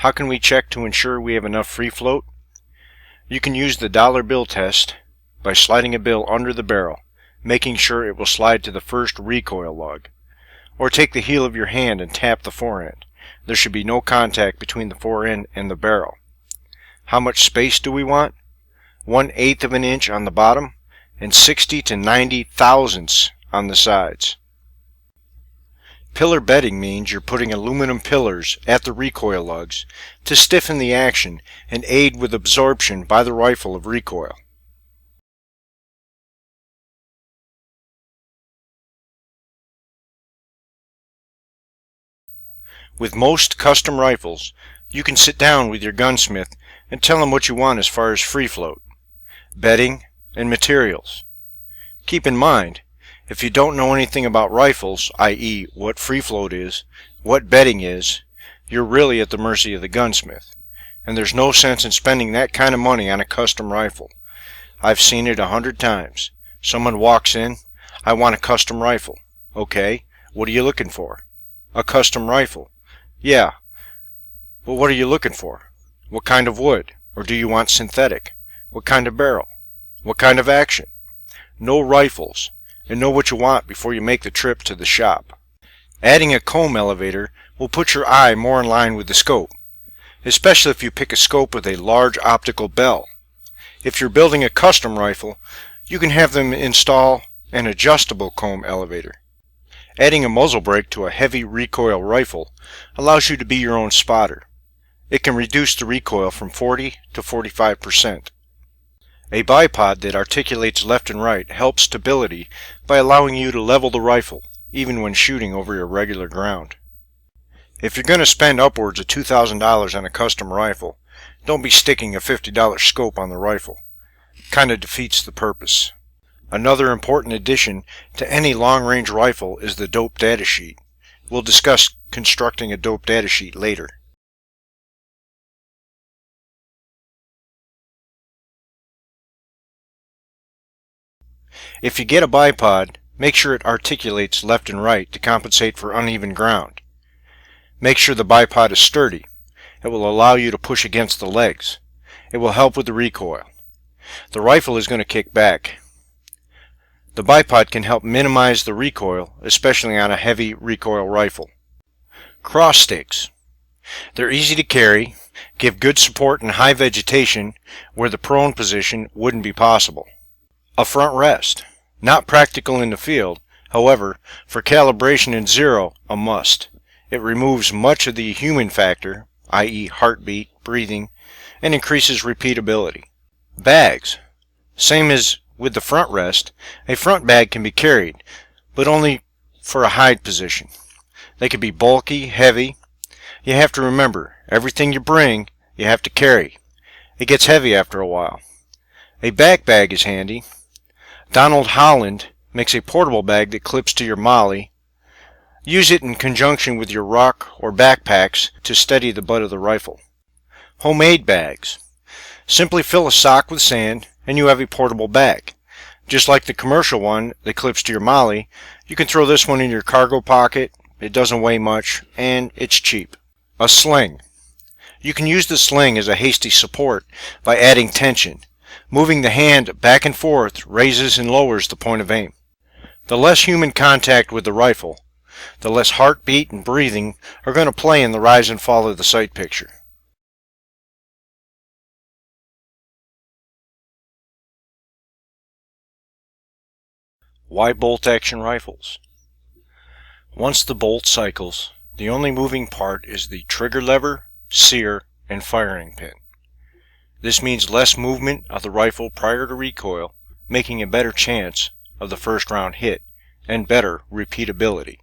How can we check to ensure we have enough free float? You can use the dollar bill test by sliding a bill under the barrel, making sure it will slide to the first recoil lug. Or take the heel of your hand and tap the forend. There should be no contact between the forend and the barrel. How much space do we want? 1/8 of an inch on the bottom and 60 to 90 thousandths on the sides. Pillar bedding means you're putting aluminum pillars at the recoil lugs to stiffen the action and aid with absorption by the rifle of recoil. With most custom rifles, you can sit down with your gunsmith and tell him what you want as far as free float, bedding, and materials. Keep in mind, if you don't know anything about rifles, i.e. what free float is, what bedding is, you're really at the mercy of the gunsmith, and there's no sense in spending that kind of money on a custom rifle. I've seen it 100 times. Someone walks in, I want a custom rifle. Okay, what are you looking for? A custom rifle. Yeah, well, what are you looking for? What kind of wood? Or do you want synthetic? What kind of barrel? What kind of action? Know rifles, and know what you want before you make the trip to the shop. Adding a comb elevator will put your eye more in line with the scope, especially if you pick a scope with a large optical bell. If you're building a custom rifle, you can have them install an adjustable comb elevator. Adding a muzzle brake to a heavy recoil rifle allows you to be your own spotter. It can reduce the recoil from 40 to 45%. A bipod that articulates left and right helps stability by allowing you to level the rifle, even when shooting over irregular ground. If you're going to spend upwards of $2,000 on a custom rifle, don't be sticking a $50 scope on the rifle. Kinda defeats the purpose. Another important addition to any long-range rifle is the dope data sheet. We'll discuss constructing a dope data sheet later. If you get a bipod, make sure it articulates left and right to compensate for uneven ground. Make sure the bipod is sturdy. It will allow you to push against the legs. It will help with the recoil. The rifle is going to kick back. The bipod can help minimize the recoil, especially on a heavy recoil rifle. Cross sticks. They're easy to carry, give good support in high vegetation where the prone position wouldn't be possible. A front rest. Not practical in the field, however, for calibration in zero, a must. It removes much of the human factor, i.e. heartbeat, breathing, and increases repeatability. Bags. Same as with the front rest, a front bag can be carried, but only for a hide position. They can be bulky, heavy. You have to remember, everything you bring, you have to carry. It gets heavy after a while. A back bag is handy. Donald Holland makes a portable bag that clips to your MOLLE. Use it in conjunction with your ruck or backpacks to steady the butt of the rifle. Homemade bags. Simply fill a sock with sand and you have a portable bag. Just like the commercial one that clips to your MOLLE, you can throw this one in your cargo pocket. It doesn't weigh much and it's cheap. A sling. You can use the sling as a hasty support by adding tension. Moving the hand back and forth raises and lowers the point of aim. The less human contact with the rifle, the less heartbeat and breathing are going to play in the rise and fall of the sight picture. Why bolt action rifles? Once the bolt cycles, the only moving part is the trigger lever, sear, and firing pin. This means less movement of the rifle prior to recoil, making a better chance of the first round hit, and better repeatability.